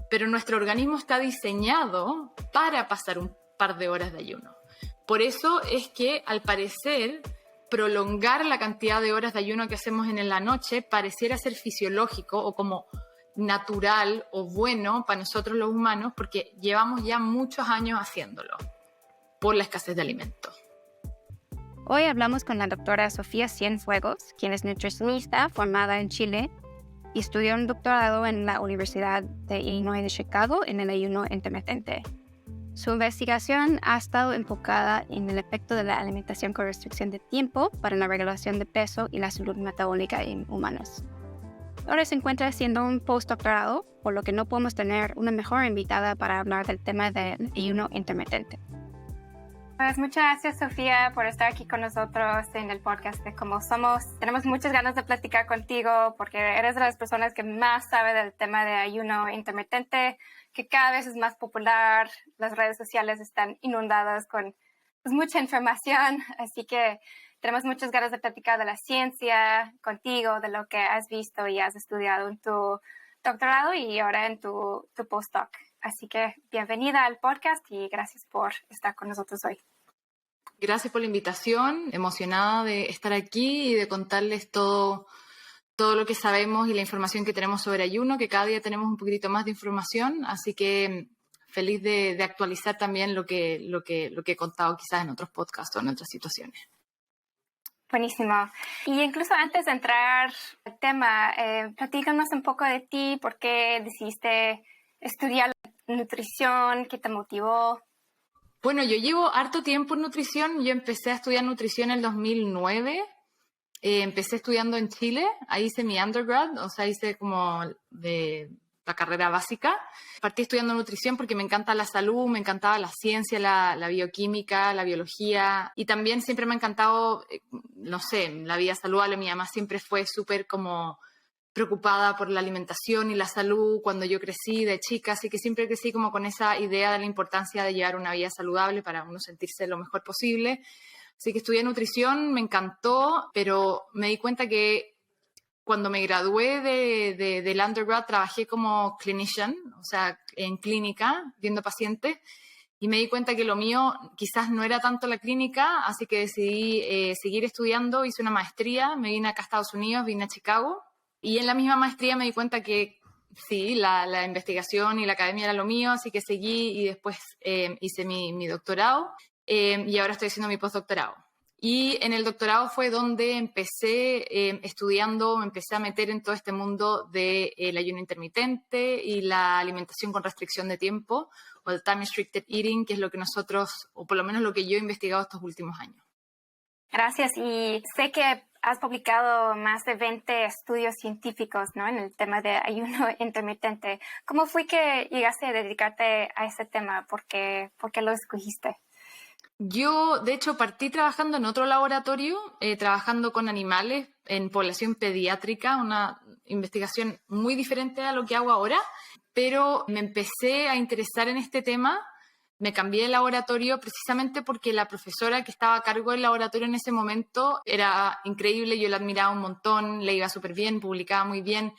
pero nuestro organismo está diseñado para pasar un par de horas de ayuno. Por eso es que, al parecer, prolongar la cantidad de horas de ayuno que hacemos en la noche pareciera ser fisiológico o como natural o bueno para nosotros los humanos, porque llevamos ya muchos años haciéndolo por la escasez de alimentos. Hoy hablamos con la doctora Sofía Cienfuegos, quien es nutricionista formada en Chile y estudió un doctorado en la Universidad de Illinois de Chicago en el ayuno intermitente. Su investigación ha estado enfocada en el efecto de la alimentación con restricción de tiempo para la regulación de peso y la salud metabólica en humanos. Ahora se encuentra haciendo un postdoctorado, por lo que no podemos tener una mejor invitada para hablar del tema del ayuno intermitente. Pues muchas gracias, Sofía, por estar aquí con nosotros en el podcast de Cómo Somos. Tenemos muchas ganas de platicar contigo porque eres de las personas que más sabe del tema de ayuno intermitente, que cada vez es más popular. Las redes sociales están inundadas con mucha información, así que tenemos muchas ganas de platicar de la ciencia contigo, de lo que has visto y has estudiado en tu doctorado y ahora en tu postdoc. Así que bienvenida al podcast y gracias por estar con nosotros hoy. Gracias por la invitación, emocionada de estar aquí y de contarles todo lo que sabemos y la información que tenemos sobre ayuno, que cada día tenemos un poquitito más de información, así que feliz de actualizar también lo que he contado quizás en otros podcasts o en otras situaciones. Buenísimo. Y incluso antes de entrar al tema, platícanos un poco de ti, por qué decidiste estudiar nutrición, qué te motivó. Bueno, yo llevo harto tiempo en nutrición. Yo empecé a estudiar nutrición en el 2009. Empecé estudiando en Chile. Ahí hice mi undergrad, o sea, hice como de la carrera básica. Partí estudiando nutrición porque me encanta la salud, me encantaba la ciencia, la bioquímica, la biología. Y también siempre me ha encantado, no sé, la vida saludable. Mi mamá siempre fue súper como preocupada por la alimentación y la salud cuando yo crecí de chica, así que siempre crecí como con esa idea de la importancia de llevar una vida saludable para uno sentirse lo mejor posible. Así que estudié nutrición, me encantó, pero me di cuenta que cuando me gradué del undergrad trabajé como clinician, o sea, en clínica, viendo pacientes, y me di cuenta que lo mío quizás no era tanto la clínica, así que decidí seguir estudiando, hice una maestría, me vine acá a Estados Unidos, vine a Chicago. Y en la misma maestría me di cuenta que sí, la investigación y la academia era lo mío, así que seguí y después hice mi doctorado y ahora estoy haciendo mi postdoctorado. Y en el doctorado fue donde empecé estudiando, me empecé a meter en todo este mundo del ayuno intermitente y la alimentación con restricción de tiempo, o el time restricted eating, que es lo que nosotros, o por lo menos lo que yo he investigado estos últimos años. Gracias. Y sé que has publicado más de 20 estudios científicos, ¿no?, en el tema de ayuno intermitente. ¿Cómo fue que llegaste a dedicarte a ese tema? ¿Por qué lo escogiste? Yo, de hecho, partí trabajando en otro laboratorio, trabajando con animales en población pediátrica, una investigación muy diferente a lo que hago ahora, pero me empecé a interesar en este tema. Me cambié de laboratorio precisamente porque la profesora que estaba a cargo del laboratorio en ese momento era increíble, yo la admiraba un montón, le iba súper bien, publicaba muy bien.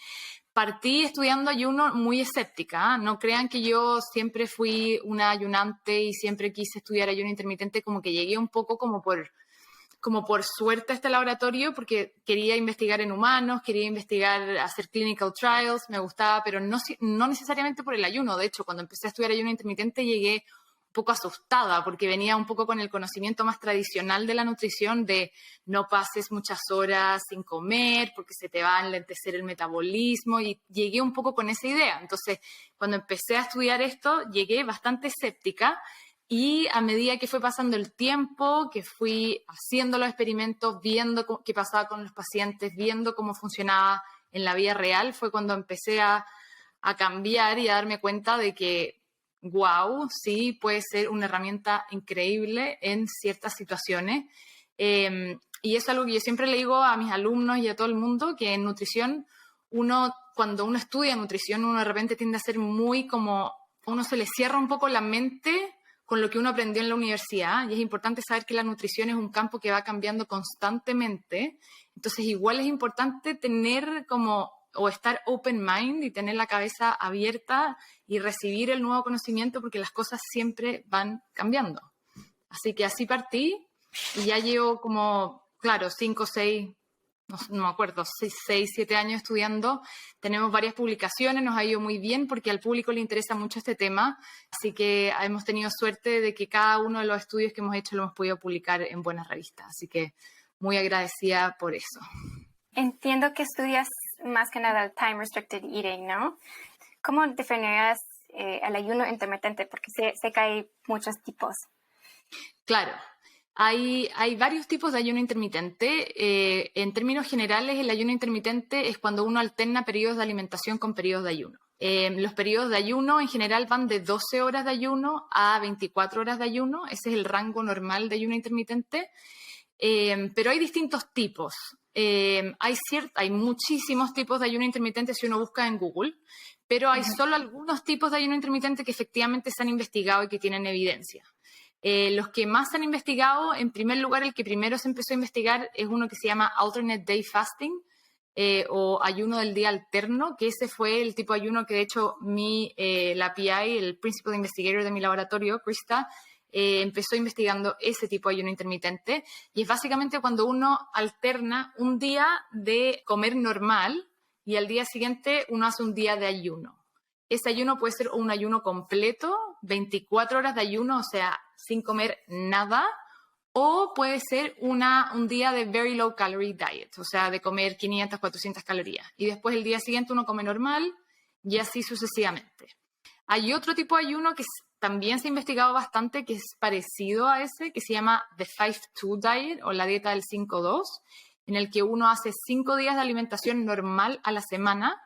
Partí estudiando ayuno muy escéptica, ¿eh? No crean que yo siempre fui una ayunante y siempre quise estudiar ayuno intermitente, como que llegué un poco como por suerte a este laboratorio porque quería investigar en humanos, quería investigar, hacer clinical trials, me gustaba, pero no necesariamente por el ayuno. De hecho, cuando empecé a estudiar ayuno intermitente llegué un poco asustada porque venía un poco con el conocimiento más tradicional de la nutrición de no pases muchas horas sin comer porque se te va a enlentecer el metabolismo, y llegué un poco con esa idea. Entonces, cuando empecé a estudiar esto, llegué bastante escéptica, y a medida que fue pasando el tiempo, que fui haciendo los experimentos, viendo qué pasaba con los pacientes, viendo cómo funcionaba en la vida real, fue cuando empecé a cambiar y a darme cuenta de que wow, sí, puede ser una herramienta increíble en ciertas situaciones. Y es algo que yo siempre le digo a mis alumnos y a todo el mundo, que en nutrición, cuando uno estudia nutrición, uno de repente tiende a ser muy como, uno se le cierra un poco la mente con lo que uno aprendió en la universidad, y es importante saber que la nutrición es un campo que va cambiando constantemente. Entonces igual es importante tener como o estar open mind y tener la cabeza abierta y recibir el nuevo conocimiento porque las cosas siempre van cambiando. Así que así partí y ya llevo como, claro, 5 o 6, no me acuerdo, 6, 7 años estudiando. Tenemos varias publicaciones, nos ha ido muy bien porque al público le interesa mucho este tema. Así que hemos tenido suerte de que cada uno de los estudios que hemos hecho lo hemos podido publicar en buenas revistas. Así que muy agradecida por eso. Entiendo que estudias más que nada el time restricted eating, ¿no? ¿Cómo definirías el ayuno intermitente? Porque sé que hay muchos tipos. Claro. Hay varios tipos de ayuno intermitente. En términos generales, el ayuno intermitente es cuando uno alterna periodos de alimentación con periodos de ayuno. Los periodos de ayuno en general van de 12 horas de ayuno a 24 horas de ayuno. Ese es el rango normal de ayuno intermitente. Pero hay distintos tipos. Hay muchísimos tipos de ayuno intermitente si uno busca en Google, pero hay solo algunos tipos de ayuno intermitente que efectivamente se han investigado y que tienen evidencia. Los que más se han investigado, en primer lugar, el que primero se empezó a investigar es uno que se llama Alternate Day Fasting o ayuno del día alterno, que ese fue el tipo de ayuno que de hecho la PI, el Principal Investigator de mi laboratorio, Krista, empezó investigando ese tipo de ayuno intermitente y es básicamente cuando uno alterna un día de comer normal y al día siguiente uno hace un día de ayuno. Ese ayuno puede ser un ayuno completo, 24 horas de ayuno, o sea, sin comer nada, o puede ser un día de very low calorie diet, o sea, de comer 500, 400 calorías. Y después el día siguiente uno come normal y así sucesivamente. Hay otro tipo de ayuno que también se ha investigado bastante, que es parecido a ese, que se llama The 5-2 Diet o la dieta del 5-2, en el que uno hace 5 días de alimentación normal a la semana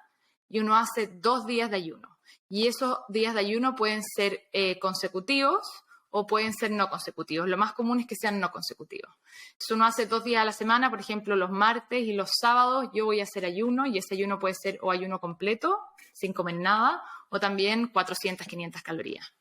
y uno hace 2 días de ayuno. Y esos días de ayuno pueden ser consecutivos o pueden ser no consecutivos. Lo más común es que sean no consecutivos. Entonces uno hace 2 días a la semana, por ejemplo, los martes y los sábados yo voy a hacer ayuno y ese ayuno puede ser o ayuno completo, sin comer nada, o también 400, 500 calorías.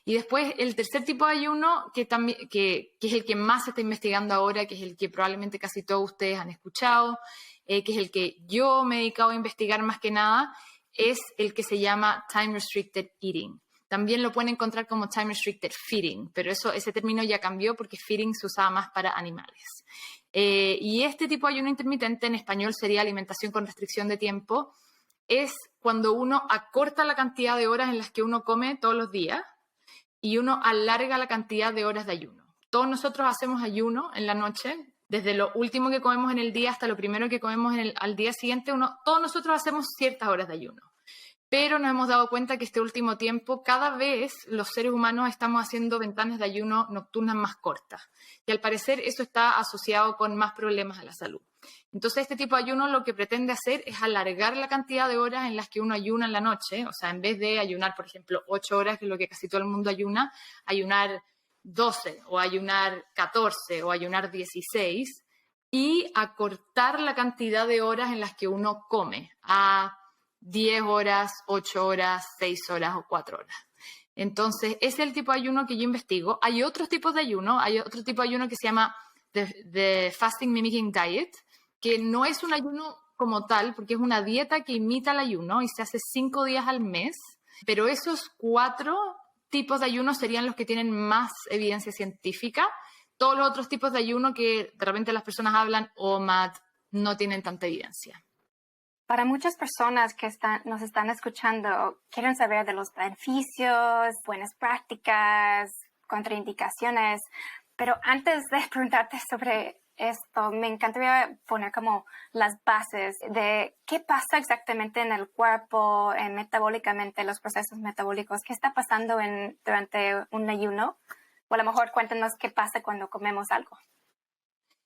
Y después el tercer tipo de ayuno, que es el que más se está investigando ahora, que es el que probablemente casi todos ustedes han escuchado, que es el que yo me he dedicado a investigar más que nada, es el que se llama Time Restricted Eating. También lo pueden encontrar como Time Restricted Feeding, pero ese término ya cambió porque feeding se usaba más para animales. Y este tipo de ayuno intermitente, en español sería alimentación con restricción de tiempo, es cuando uno acorta la cantidad de horas en las que uno come todos los días y uno alarga la cantidad de horas de ayuno. Todos nosotros hacemos ayuno en la noche, desde lo último que comemos en el día hasta lo primero que comemos al día siguiente, todos nosotros hacemos ciertas horas de ayuno. Pero nos hemos dado cuenta que este último tiempo, cada vez los seres humanos estamos haciendo ventanas de ayuno nocturnas más cortas. Y al parecer eso está asociado con más problemas a la salud. Entonces este tipo de ayuno lo que pretende hacer es alargar la cantidad de horas en las que uno ayuna en la noche. O sea, en vez de ayunar, por ejemplo, 8 horas, que es lo que casi todo el mundo ayuna, ayunar 12 o ayunar 14 o ayunar 16 y acortar la cantidad de horas en las que uno come a 10 horas, 8 horas, 6 horas o 4 horas. Entonces, ese es el tipo de ayuno que yo investigo. Hay otros tipos de ayuno. Hay otro tipo de ayuno que se llama the Fasting Mimicking Diet, que no es un ayuno como tal, porque es una dieta que imita el ayuno y se hace 5 días al mes. Pero esos 4 tipos de ayuno serían los que tienen más evidencia científica. Todos los otros tipos de ayuno que de repente las personas hablan, OMAD, no tienen tanta evidencia. Para muchas personas que nos están escuchando, quieren saber de los beneficios, buenas prácticas, contraindicaciones, pero antes de preguntarte sobre esto, me encantaría poner como las bases de qué pasa exactamente en el cuerpo, metabólicamente, los procesos metabólicos, qué está pasando durante un ayuno, o a lo mejor cuéntanos qué pasa cuando comemos algo.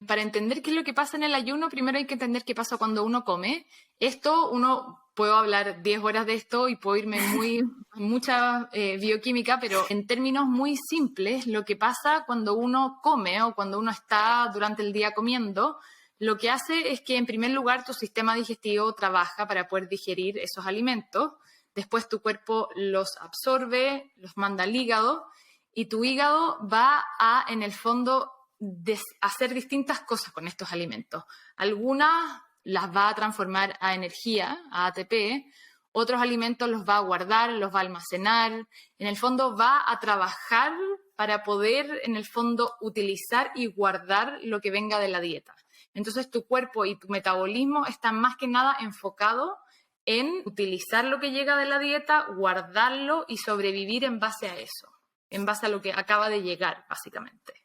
Para entender qué es lo que pasa en el ayuno, primero hay que entender qué pasa cuando uno come. Puedo hablar 10 horas de esto y puedo irme mucha bioquímica, pero en términos muy simples, lo que pasa cuando uno come o cuando uno está durante el día comiendo, lo que hace es que en primer lugar tu sistema digestivo trabaja para poder digerir esos alimentos, después tu cuerpo los absorbe, los manda al hígado y tu hígado va a, en el fondo, hacer distintas cosas con estos alimentos. Algunas las va a transformar a energía, a ATP, otros alimentos los va a guardar, los va a almacenar, en el fondo va a trabajar para poder, en el fondo, utilizar y guardar lo que venga de la dieta. Entonces, tu cuerpo y tu metabolismo están más que nada enfocados en utilizar lo que llega de la dieta, guardarlo y sobrevivir en base a eso, en base a lo que acaba de llegar, básicamente.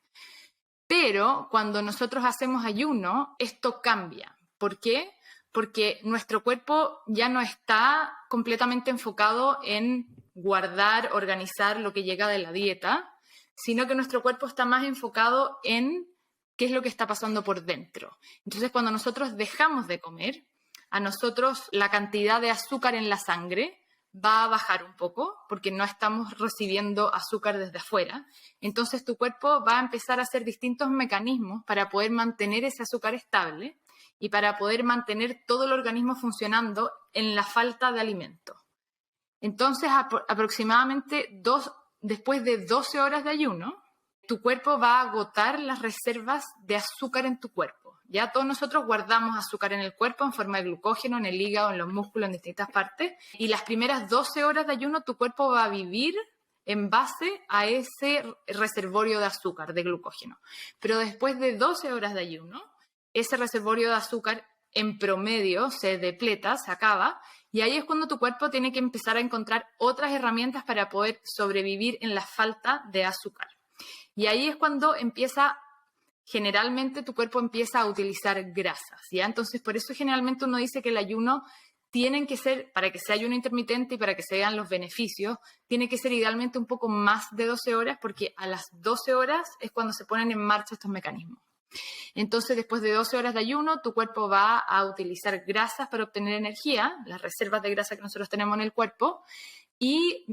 Pero cuando nosotros hacemos ayuno, esto cambia. ¿Por qué? Porque nuestro cuerpo ya no está completamente enfocado en guardar, organizar lo que llega de la dieta, sino que nuestro cuerpo está más enfocado en qué es lo que está pasando por dentro. Entonces, cuando nosotros dejamos de comer, a nosotros la cantidad de azúcar en la sangre va a bajar un poco porque no estamos recibiendo azúcar desde afuera. Entonces, tu cuerpo va a empezar a hacer distintos mecanismos para poder mantener ese azúcar estable y para poder mantener todo el organismo funcionando en la falta de alimento. Entonces, aproximadamente después de 12 horas de ayuno, tu cuerpo va a agotar las reservas de azúcar en tu cuerpo. Ya todos nosotros guardamos azúcar en el cuerpo en forma de glucógeno, en el hígado, en los músculos, en distintas partes. Y las primeras 12 horas de ayuno, tu cuerpo va a vivir en base a ese reservorio de azúcar, de glucógeno. Pero después de 12 horas de ayuno, ese reservorio de azúcar en promedio se depleta, se acaba, y ahí es cuando tu cuerpo tiene que empezar a encontrar otras herramientas para poder sobrevivir en la falta de azúcar. Y ahí es cuando generalmente tu cuerpo empieza a utilizar grasas, ¿ya? Entonces, por eso generalmente uno dice que el ayuno tiene que ser, para que sea ayuno intermitente y para que se vean los beneficios, tiene que ser idealmente un poco más de 12 horas, porque a las 12 horas es cuando se ponen en marcha estos mecanismos. Entonces, después de 12 horas de ayuno, tu cuerpo va a utilizar grasas para obtener energía, las reservas de grasa que nosotros tenemos en el cuerpo, y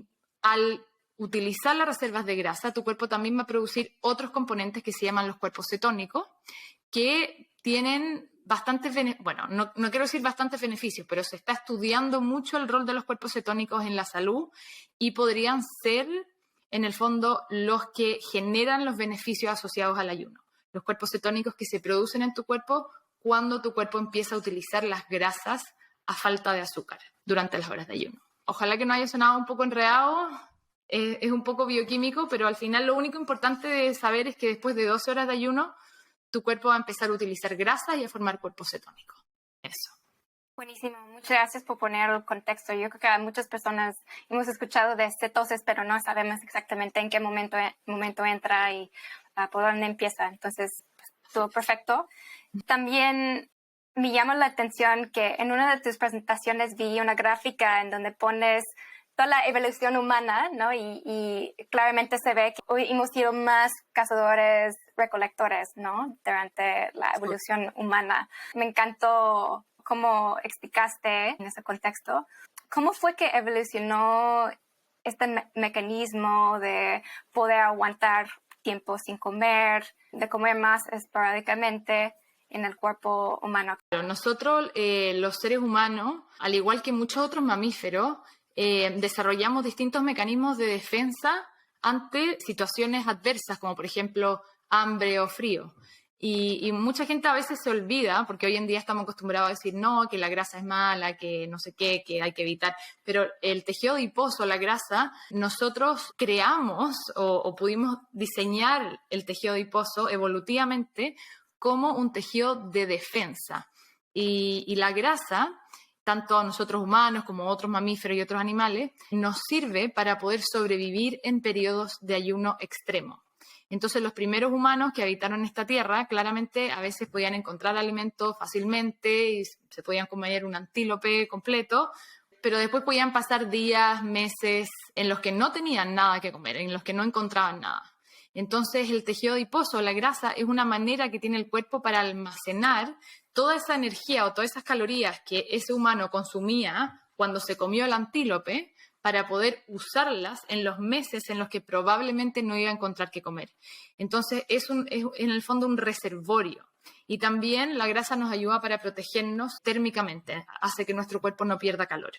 al utilizar las reservas de grasa, tu cuerpo también va a producir otros componentes que se llaman los cuerpos cetónicos, que tienen bastantes beneficios, bueno, no quiero decir bastantes beneficios, pero se está estudiando mucho el rol de los cuerpos cetónicos en la salud y podrían ser, en el fondo, los que generan los beneficios asociados al ayuno. Los cuerpos cetónicos que se producen en tu cuerpo cuando tu cuerpo empieza a utilizar las grasas a falta de azúcar durante las horas de ayuno. Ojalá que no haya sonado un poco enredado, es un poco bioquímico, pero al final lo único importante de saber es que después de 12 horas de ayuno, tu cuerpo va a empezar a utilizar grasas y a formar cuerpos cetónicos. Eso. Buenísimo, muchas gracias por poner el contexto. Yo creo que muchas personas hemos escuchado de cetosis, pero no sabemos exactamente en qué momento entra y por dónde empieza. Entonces, todo perfecto. También me llama la atención que en una de tus presentaciones vi una gráfica en donde pones toda la evolución humana, ¿no? Y claramente se ve que hoy hemos sido más cazadores, recolectores, ¿no? Durante la evolución humana. Me encantó cómo explicaste en ese contexto. ¿Cómo fue que evolucionó este mecanismo de poder aguantar tiempo sin comer, de comer más esporádicamente en el cuerpo humano? Nosotros, los seres humanos, al igual que muchos otros mamíferos, desarrollamos distintos mecanismos de defensa ante situaciones adversas, como por ejemplo hambre o frío. Y mucha gente a veces se olvida, porque hoy en día estamos acostumbrados a decir no, que la grasa es mala, que no sé qué, que hay que evitar. Pero el tejido adiposo, la grasa, nosotros creamos o pudimos diseñar el tejido adiposo evolutivamente como un tejido de defensa. Y la grasa, tanto a nosotros humanos como a otros mamíferos y otros animales, nos sirve para poder sobrevivir en periodos de ayuno extremo. Entonces, los primeros humanos que habitaron esta tierra, claramente a veces podían encontrar alimentos fácilmente y se podían comer un antílope completo, pero después podían pasar días, meses en los que no tenían nada que comer, en los que no encontraban nada. Entonces, el tejido adiposo, la grasa, es una manera que tiene el cuerpo para almacenar toda esa energía o todas esas calorías que ese humano consumía cuando se comió el antílope, para poder usarlas en los meses en los que probablemente no iba a encontrar qué comer. Entonces, es en el fondo un reservorio. Y también la grasa nos ayuda para protegernos térmicamente, hace que nuestro cuerpo no pierda calor.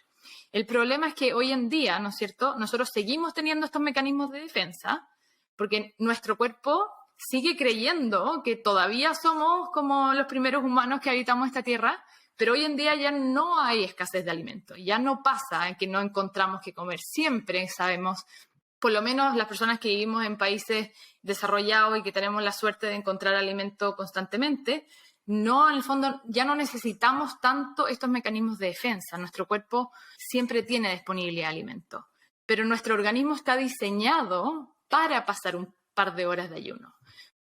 El problema es que hoy en día, ¿no es cierto?, nosotros seguimos teniendo estos mecanismos de defensa, porque nuestro cuerpo sigue creyendo que todavía somos como los primeros humanos que habitamos esta tierra, Pero hoy en día ya no hay escasez de alimentos, ya no pasa que no encontramos qué comer. Siempre sabemos, por lo menos las personas que vivimos en países desarrollados y que tenemos la suerte de encontrar alimento constantemente, no, en el fondo ya no necesitamos tanto estos mecanismos de defensa. Nuestro cuerpo siempre tiene disponibilidad de alimento, pero nuestro organismo está diseñado para pasar un par de horas de ayuno.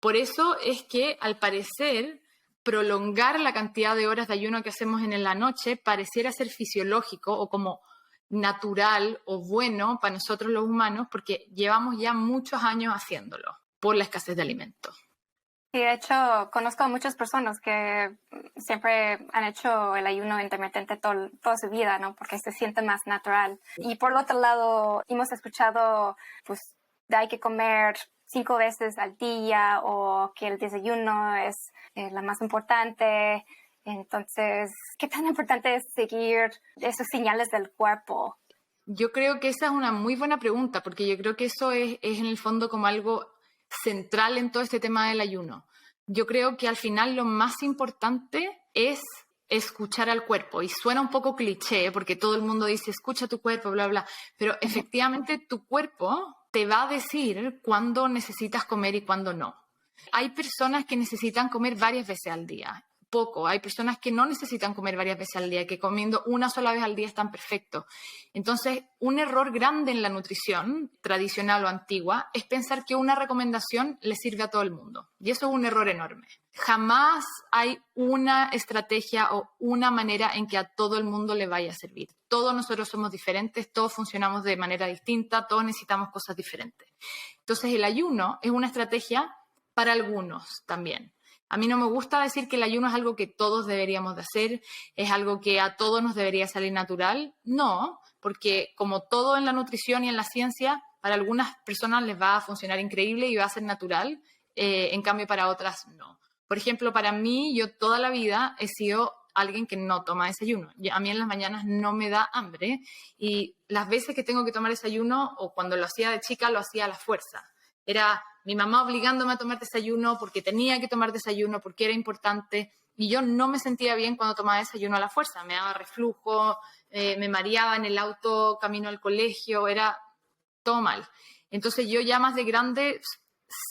Por eso es que, al parecer, prolongar la cantidad de horas de ayuno que hacemos en la noche pareciera ser fisiológico o como natural o bueno para nosotros los humanos, porque llevamos ya muchos años haciéndolo por la escasez de alimentos. Sí, de hecho, conozco a muchas personas que siempre han hecho el ayuno intermitente toda su vida, ¿no? Porque se siente más natural. Y por el otro lado, hemos escuchado, pues, de hay que comer 5 veces al día o que el desayuno es la más importante. Entonces, ¿qué tan importante es seguir esos señales del cuerpo? Yo creo que esa es una muy buena pregunta, porque yo creo que eso es en el fondo como algo central en todo este tema del ayuno. Yo creo que al final lo más importante es escuchar al cuerpo, y suena un poco cliché porque todo el mundo dice escucha tu cuerpo, bla, bla, pero efectivamente tu cuerpo te va a decir cuándo necesitas comer y cuándo no. Hay personas que necesitan comer varias veces al día, poco. Hay personas que no necesitan comer varias veces al día, que comiendo una sola vez al día están perfectos. Entonces, un error grande en la nutrición tradicional o antigua es pensar que una recomendación le sirve a todo el mundo. Y eso es un error enorme. Jamás hay una estrategia o una manera en que a todo el mundo le vaya a servir. Todos nosotros somos diferentes, todos funcionamos de manera distinta, todos necesitamos cosas diferentes. Entonces, el ayuno es una estrategia para algunos también. A mí no me gusta decir que el ayuno es algo que todos deberíamos de hacer, es algo que a todos nos debería salir natural. No, porque como todo en la nutrición y en la ciencia, para algunas personas les va a funcionar increíble y va a ser natural, en cambio para otras no. Por ejemplo, para mí, yo toda la vida he sido alguien que no toma desayuno. A mí en las mañanas no me da hambre y las veces que tengo que tomar desayuno o cuando lo hacía de chica lo hacía a la fuerza. Era mi mamá obligándome a tomar desayuno porque tenía que tomar desayuno, porque era importante, y yo no me sentía bien cuando tomaba desayuno a la fuerza. Me daba reflujo, me mareaba en el auto camino al colegio, era todo mal. Entonces yo ya más de grande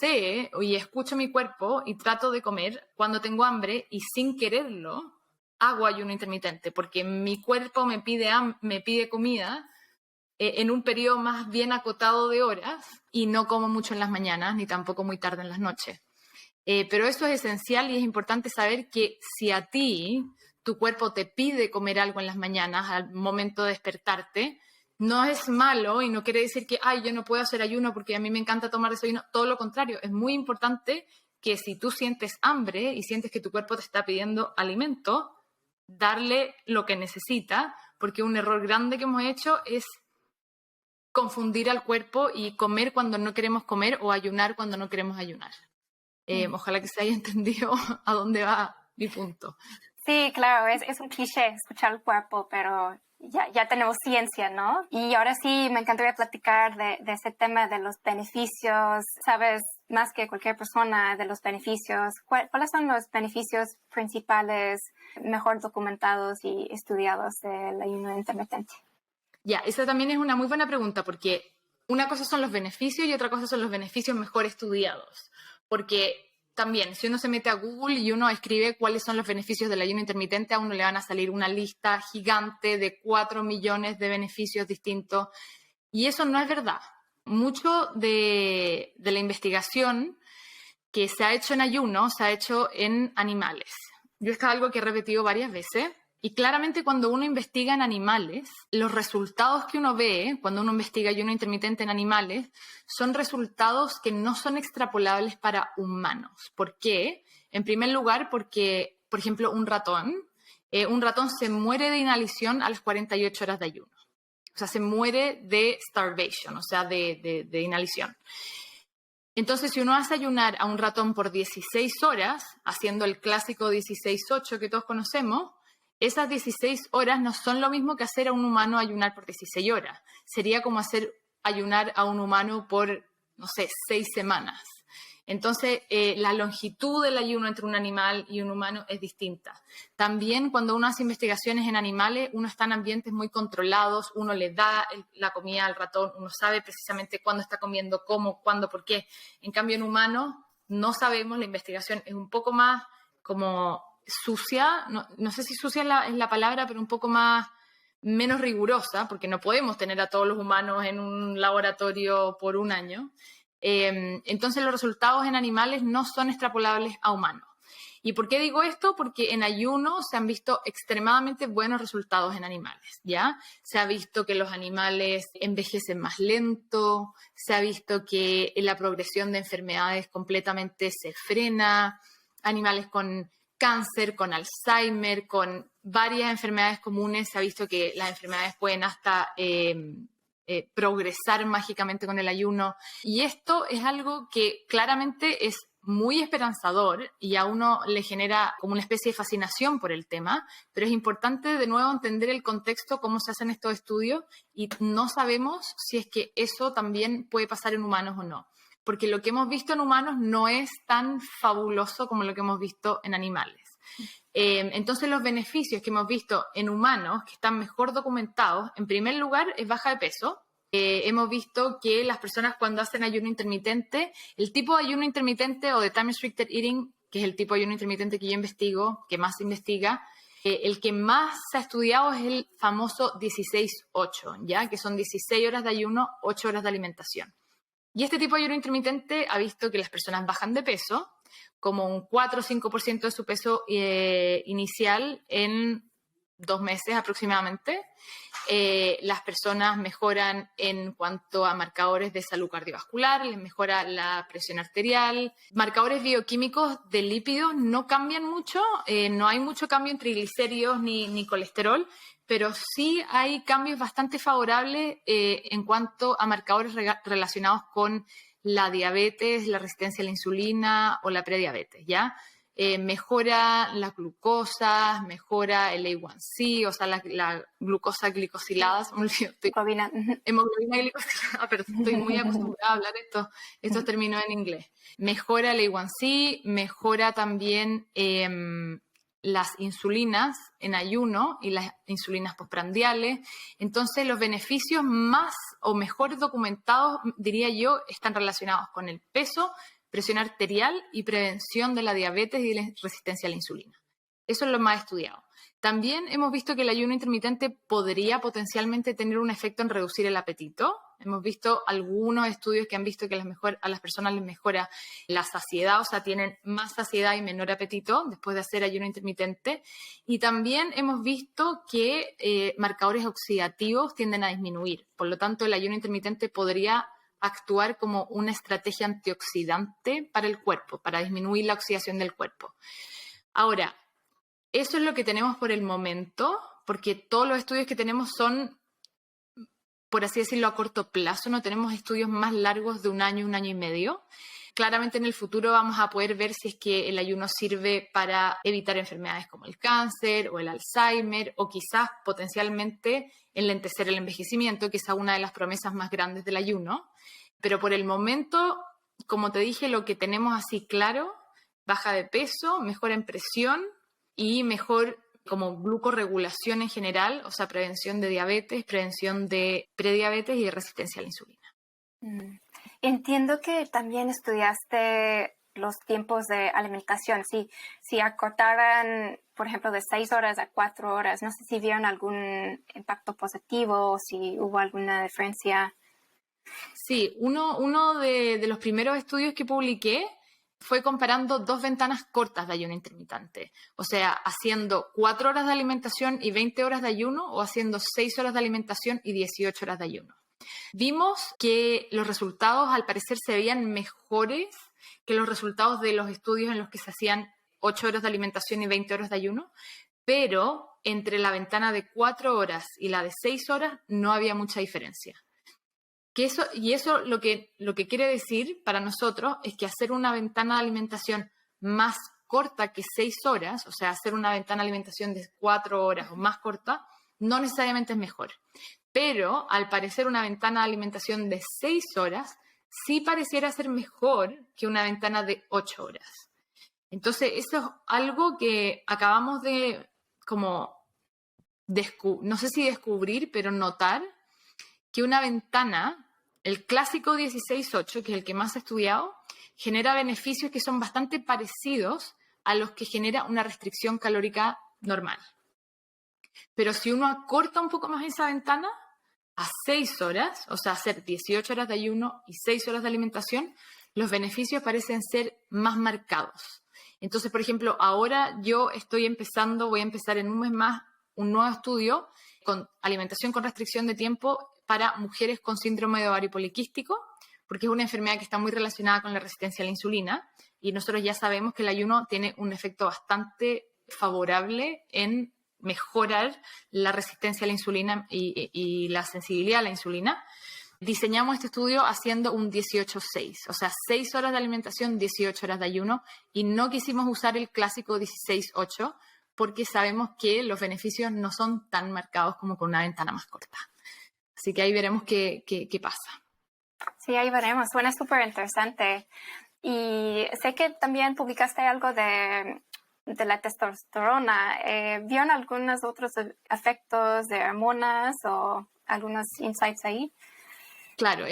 sé y escucho mi cuerpo y trato de comer cuando tengo hambre, y sin quererlo hago ayuno intermitente porque mi cuerpo me pide comida en un periodo más bien acotado de horas, y no como mucho en las mañanas ni tampoco muy tarde en las noches. Pero eso es esencial y es importante saber que si a ti tu cuerpo te pide comer algo en las mañanas al momento de despertarte, no es malo y no quiere decir que yo no puedo hacer ayuno porque a mí me encanta tomar desayuno. Todo lo contrario, es muy importante que si tú sientes hambre y sientes que tu cuerpo te está pidiendo alimento, darle lo que necesita, porque un error grande que hemos hecho es confundir al cuerpo y comer cuando no queremos comer o ayunar cuando no queremos ayunar. Ojalá que se haya entendido a dónde va mi punto. Sí, claro, es un cliché escuchar al cuerpo, pero ya tenemos ciencia, ¿no? Y ahora sí me encantaría platicar de ese tema de los beneficios. Sabes más que cualquier persona de los beneficios. ¿Cuáles son los beneficios principales, mejor documentados y estudiados del ayuno intermitente? Ya, esa también es una muy buena pregunta, porque una cosa son los beneficios y otra cosa son los beneficios mejor estudiados. Porque también, si uno se mete a Google y uno escribe cuáles son los beneficios del ayuno intermitente, a uno le van a salir una lista gigante de 4 millones de beneficios distintos. Y eso no es verdad. Mucho de la investigación que se ha hecho en ayuno se ha hecho en animales. Yo es algo que he repetido varias veces. Y claramente cuando uno investiga en animales, los resultados que uno ve cuando uno investiga ayuno intermitente en animales son resultados que no son extrapolables para humanos. ¿Por qué? En primer lugar, porque, por ejemplo, un ratón se muere de inanición a las 48 horas de ayuno. O sea, se muere de starvation, o sea, de inanición. Entonces, si uno hace ayunar a un ratón por 16 horas, haciendo el clásico 16-8 que todos conocemos, esas 16 horas no son lo mismo que hacer a un humano ayunar por 16 horas. Sería como hacer ayunar a un humano por, no sé, 6 semanas. Entonces, la longitud del ayuno entre un animal y un humano es distinta. También cuando uno hace investigaciones en animales, uno está en ambientes muy controlados, uno le da la comida al ratón, uno sabe precisamente cuándo está comiendo, cómo, cuándo, por qué. En cambio, en humanos no sabemos, la investigación es un poco más como sucia, no sé si sucia es la palabra, pero un poco menos rigurosa, porque no podemos tener a todos los humanos en un laboratorio por un año. Entonces los resultados en animales no son extrapolables a humanos. ¿Y por qué digo esto? Porque en ayuno se han visto extremadamente buenos resultados en animales, ¿ya? Se ha visto que los animales envejecen más lento, se ha visto que la progresión de enfermedades completamente se frena, animales con cáncer, con Alzheimer, con varias enfermedades comunes, se ha visto que las enfermedades pueden hasta progresar mágicamente con el ayuno. Y esto es algo que claramente es muy esperanzador y a uno le genera como una especie de fascinación por el tema, pero es importante de nuevo entender el contexto, cómo se hacen estos estudios y no sabemos si es que eso también puede pasar en humanos o no, porque lo que hemos visto en humanos no es tan fabuloso como lo que hemos visto en animales. Entonces los beneficios que hemos visto en humanos, que están mejor documentados, en primer lugar es baja de peso. Hemos visto que las personas cuando hacen ayuno intermitente, el tipo de ayuno intermitente o de time restricted eating, que es el tipo de ayuno intermitente que yo investigo, que más se investiga, el que más se ha estudiado es el famoso 16-8, ¿ya? Que son 16 horas de ayuno, 8 horas de alimentación. Y este tipo de ayuno intermitente ha visto que las personas bajan de peso, como un 4 o 5% de su peso inicial en 2 meses aproximadamente. Las personas mejoran en cuanto a marcadores de salud cardiovascular, les mejora la presión arterial. Marcadores bioquímicos de lípidos no cambian mucho, no hay mucho cambio en triglicéridos ni colesterol, pero sí hay cambios bastante favorables en cuanto a marcadores relacionados con la diabetes, la resistencia a la insulina o la prediabetes, ¿ya? Mejora la glucosa, mejora el A1C, o sea, la glucosa glicosilada, hemoglobina glicosilada, perdón, estoy muy acostumbrada a hablar estos términos en inglés. Mejora el A1C, mejora también las insulinas en ayuno y las insulinas postprandiales. Entonces, los beneficios más o mejor documentados, diría yo, están relacionados con el peso, presión arterial y prevención de la diabetes y de la resistencia a la insulina. Eso es lo más estudiado. También hemos visto que el ayuno intermitente podría potencialmente tener un efecto en reducir el apetito. Hemos visto algunos estudios que han visto que a las personas les mejora la saciedad, o sea, tienen más saciedad y menor apetito después de hacer ayuno intermitente. Y también hemos visto que marcadores oxidativos tienden a disminuir. Por lo tanto, el ayuno intermitente podría actuar como una estrategia antioxidante para el cuerpo, para disminuir la oxidación del cuerpo. Ahora, eso es lo que tenemos por el momento, porque todos los estudios que tenemos son, por así decirlo, a corto plazo. No tenemos estudios más largos de un año y medio. Claramente en el futuro vamos a poder ver si es que el ayuno sirve para evitar enfermedades como el cáncer o el Alzheimer o quizás potencialmente enlentecer el envejecimiento, que es una de las promesas más grandes del ayuno. Pero por el momento, como te dije, lo que tenemos así claro, baja de peso, mejora en presión y mejor como glucorregulación en general, o sea, prevención de diabetes, prevención de prediabetes y de resistencia a la insulina. Entiendo que también estudiaste los tiempos de alimentación. Si acortaran, por ejemplo, de 6 horas a 4 horas, no sé si vieron algún impacto positivo o si hubo alguna diferencia. Sí, uno de los primeros estudios que publiqué fue comparando 2 ventanas cortas de ayuno intermitente. O sea, haciendo 4 horas de alimentación y 20 horas de ayuno o haciendo 6 horas de alimentación y 18 horas de ayuno. Vimos que los resultados al parecer se veían mejores que los resultados de los estudios en los que se hacían 8 horas de alimentación y 20 horas de ayuno, pero entre la ventana de 4 horas y la de 6 horas no había mucha diferencia. Eso lo que quiere decir para nosotros es que hacer una ventana de alimentación más corta que 6 horas, o sea, hacer una ventana de alimentación de 4 horas o más corta, no necesariamente es mejor. Pero, al parecer, una ventana de alimentación de 6 horas sí pareciera ser mejor que una ventana de 8 horas. Entonces, eso es algo que acabamos de, como, no sé si descubrir, pero notar que una ventana, el clásico 16-8, que es el que más he estudiado, genera beneficios que son bastante parecidos a los que genera una restricción calórica normal. Pero si uno acorta un poco más esa ventana a 6 horas, o sea, hacer 18 horas de ayuno y 6 horas de alimentación, los beneficios parecen ser más marcados. Entonces, por ejemplo, ahora yo voy a empezar en un mes más un nuevo estudio con alimentación con restricción de tiempo para mujeres con síndrome de ovario poliquístico, porque es una enfermedad que está muy relacionada con la resistencia a la insulina, y nosotros ya sabemos que el ayuno tiene un efecto bastante favorable en mejorar la resistencia a la insulina y la sensibilidad a la insulina. Diseñamos este estudio haciendo un 18-6, o sea, 6 horas de alimentación, 18 horas de ayuno, y no quisimos usar el clásico 16-8 porque sabemos que los beneficios no son tan marcados como con una ventana más corta. Así que ahí veremos qué pasa. Sí, ahí veremos. Suena súper interesante. Y sé que también publicaste algo de la testosterona. ¿Vieron algunos otros efectos de hormonas o algunos insights ahí? Claro,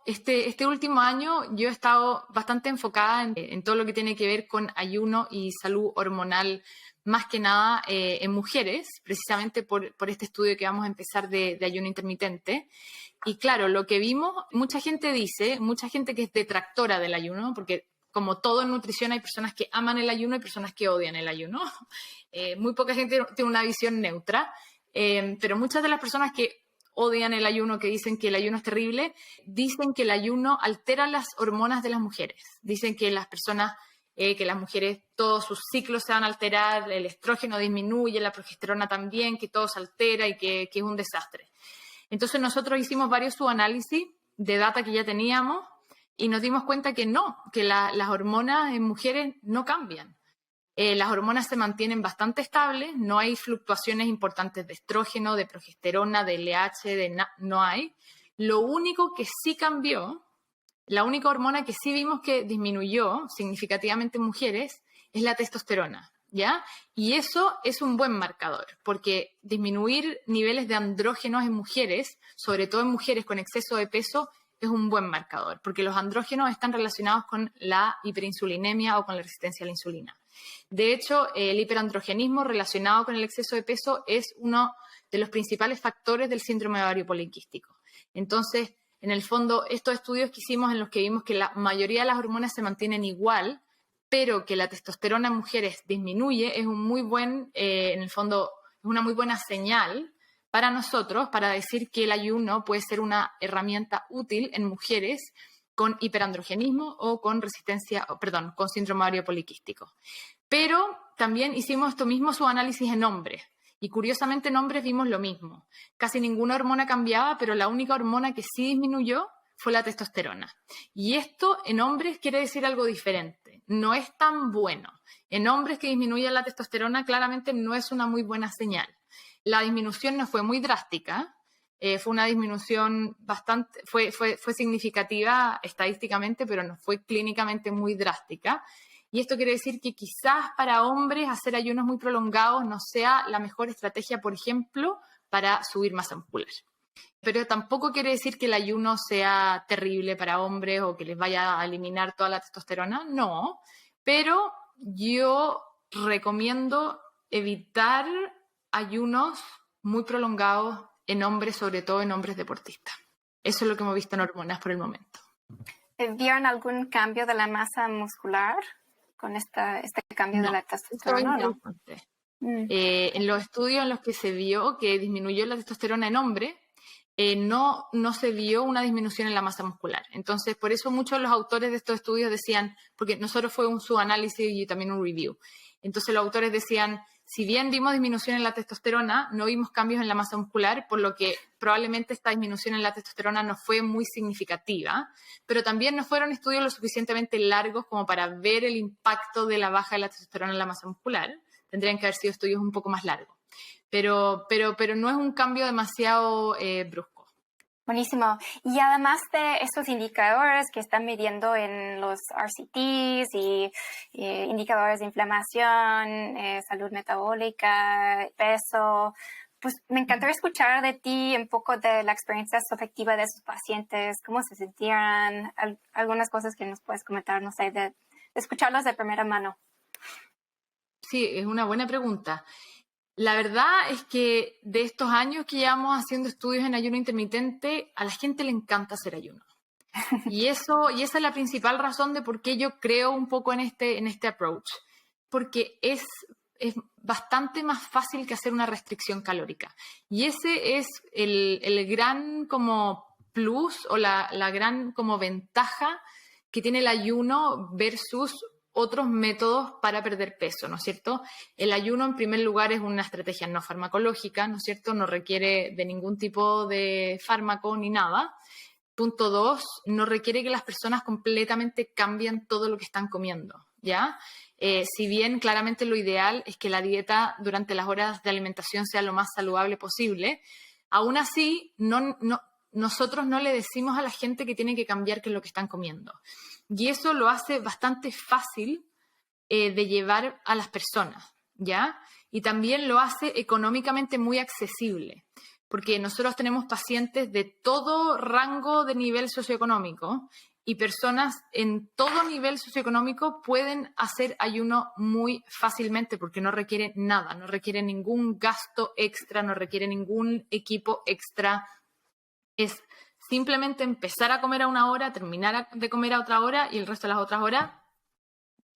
este último año yo he estado bastante enfocada en todo lo que tiene que ver con ayuno y salud hormonal, más que nada en mujeres, precisamente por este estudio que vamos a empezar de ayuno intermitente. Y claro, lo que vimos, mucha gente que es detractora del ayuno, porque como todo en nutrición hay personas que aman el ayuno y personas que odian el ayuno. Muy poca gente tiene una visión neutra, pero muchas de las personas que odian el ayuno, que dicen que el ayuno es terrible, dicen que el ayuno altera las hormonas de las mujeres. Dicen que las mujeres, todos sus ciclos se van a alterar, el estrógeno disminuye, la progesterona también, que todo se altera y que es un desastre. Entonces nosotros hicimos varios subanálisis de data que ya teníamos y nos dimos cuenta que no, que las hormonas en mujeres no cambian. Las hormonas se mantienen bastante estables, no hay fluctuaciones importantes de estrógeno, de progesterona, de LH, no hay. Lo único que sí cambió, la única hormona que sí vimos que disminuyó significativamente en mujeres es la testosterona, ¿ya? Y eso es un buen marcador, porque disminuir niveles de andrógenos en mujeres, sobre todo en mujeres con exceso de peso, es un buen marcador, porque los andrógenos están relacionados con la hiperinsulinemia o con la resistencia a la insulina. De hecho, el hiperandrogenismo relacionado con el exceso de peso es uno de los principales factores del síndrome de ovario poliquístico. Entonces, en el fondo, estos estudios que hicimos en los que vimos que la mayoría de las hormonas se mantienen igual, pero que la testosterona en mujeres disminuye, es un muy buen, en el fondo, es una muy buena señal para nosotros para decir que el ayuno puede ser una herramienta útil en mujeres con hiperandrogenismo o con con síndrome ovario poliquístico. Pero también hicimos esto mismo subanálisis en hombres. Y curiosamente en hombres vimos lo mismo. Casi ninguna hormona cambiaba, pero la única hormona que sí disminuyó fue la testosterona. Y esto en hombres quiere decir algo diferente. No es tan bueno. En hombres que disminuya la testosterona claramente no es una muy buena señal. La disminución no fue muy drástica. Fue una disminución fue significativa estadísticamente, pero no fue clínicamente muy drástica. Y esto quiere decir que quizás para hombres hacer ayunos muy prolongados no sea la mejor estrategia, por ejemplo, para subir masa muscular. Pero tampoco quiere decir que el ayuno sea terrible para hombres o que les vaya a eliminar toda la testosterona, no. Pero yo recomiendo evitar ayunos muy prolongados en hombres, sobre todo en hombres deportistas. Eso es lo que hemos visto en hormonas por el momento. ¿Vieron algún cambio de la masa muscular con este cambio de la testosterona? No. En los estudios en los que se vio que disminuyó la testosterona en hombres, no se vio una disminución en la masa muscular. Entonces, por eso muchos de los autores de estos estudios decían, porque nosotros fue un subanálisis y también un review, entonces los autores decían, si bien vimos disminución en la testosterona, no vimos cambios en la masa muscular, por lo que probablemente esta disminución en la testosterona no fue muy significativa, pero también no fueron estudios lo suficientemente largos como para ver el impacto de la baja de la testosterona en la masa muscular. Tendrían que haber sido estudios un poco más largos. Pero no es un cambio demasiado brusco. Buenísimo. Y además de estos indicadores que están midiendo en los RCTs y indicadores de inflamación, salud metabólica, peso, pues me encantaría escuchar de ti un poco de la experiencia subjetiva de sus pacientes, cómo se sentían, algunas cosas que nos puedes comentar, no sé, de escucharlos de primera mano. Sí, es una buena pregunta. La verdad es que de estos años que llevamos haciendo estudios en ayuno intermitente, a la gente le encanta hacer ayuno. Y esa es la principal razón de por qué yo creo un poco en este approach. Porque es bastante más fácil que hacer una restricción calórica. Y ese es el gran como plus o la gran como ventaja que tiene el ayuno versus otros métodos para perder peso, ¿no es cierto? El ayuno, en primer lugar, es una estrategia no farmacológica, ¿no es cierto? No requiere de ningún tipo de fármaco ni nada. Punto 2, no requiere que las personas completamente cambien todo lo que están comiendo, ¿ya? Si bien claramente lo ideal es que la dieta durante las horas de alimentación sea lo más saludable posible, aún así nosotros no le decimos a la gente que tiene que cambiar qué es lo que están comiendo. Y eso lo hace bastante fácil de llevar a las personas, ¿ya? Y también lo hace económicamente muy accesible, porque nosotros tenemos pacientes de todo rango de nivel socioeconómico y personas en todo nivel socioeconómico pueden hacer ayuno muy fácilmente porque no requiere nada, no requiere ningún gasto extra, no requiere ningún equipo extra. Es simplemente empezar a comer a una hora, terminar de comer a otra hora y el resto de las otras horas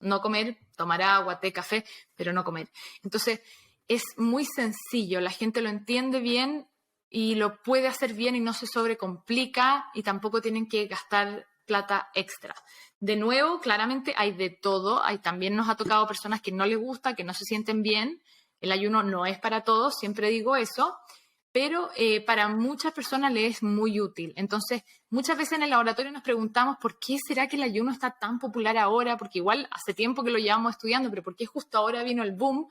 no comer, tomar agua, té, café, pero no comer. Entonces, es muy sencillo, la gente lo entiende bien y lo puede hacer bien y no se sobrecomplica y tampoco tienen que gastar plata extra. De nuevo, claramente hay de todo. También nos ha tocado personas que no les gusta, que no se sienten bien. El ayuno no es para todos, siempre digo eso. Pero para muchas personas le es muy útil. Entonces, muchas veces en el laboratorio nos preguntamos por qué será que el ayuno está tan popular ahora, porque igual hace tiempo que lo llevamos estudiando, pero por qué justo ahora vino el boom.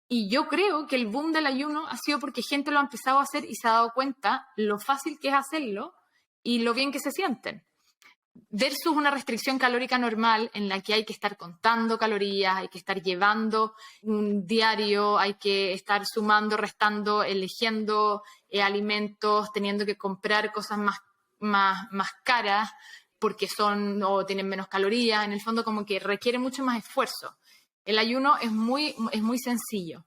Y yo creo que el boom del ayuno ha sido porque gente lo ha empezado a hacer y se ha dado cuenta lo fácil que es hacerlo y lo bien que se sienten. Versus una restricción calórica normal en la que hay que estar contando calorías, hay que estar llevando un diario, hay que estar sumando, restando, eligiendo alimentos, teniendo que comprar cosas más caras porque son o tienen menos calorías. En el fondo como que requiere mucho más esfuerzo. El ayuno es muy sencillo.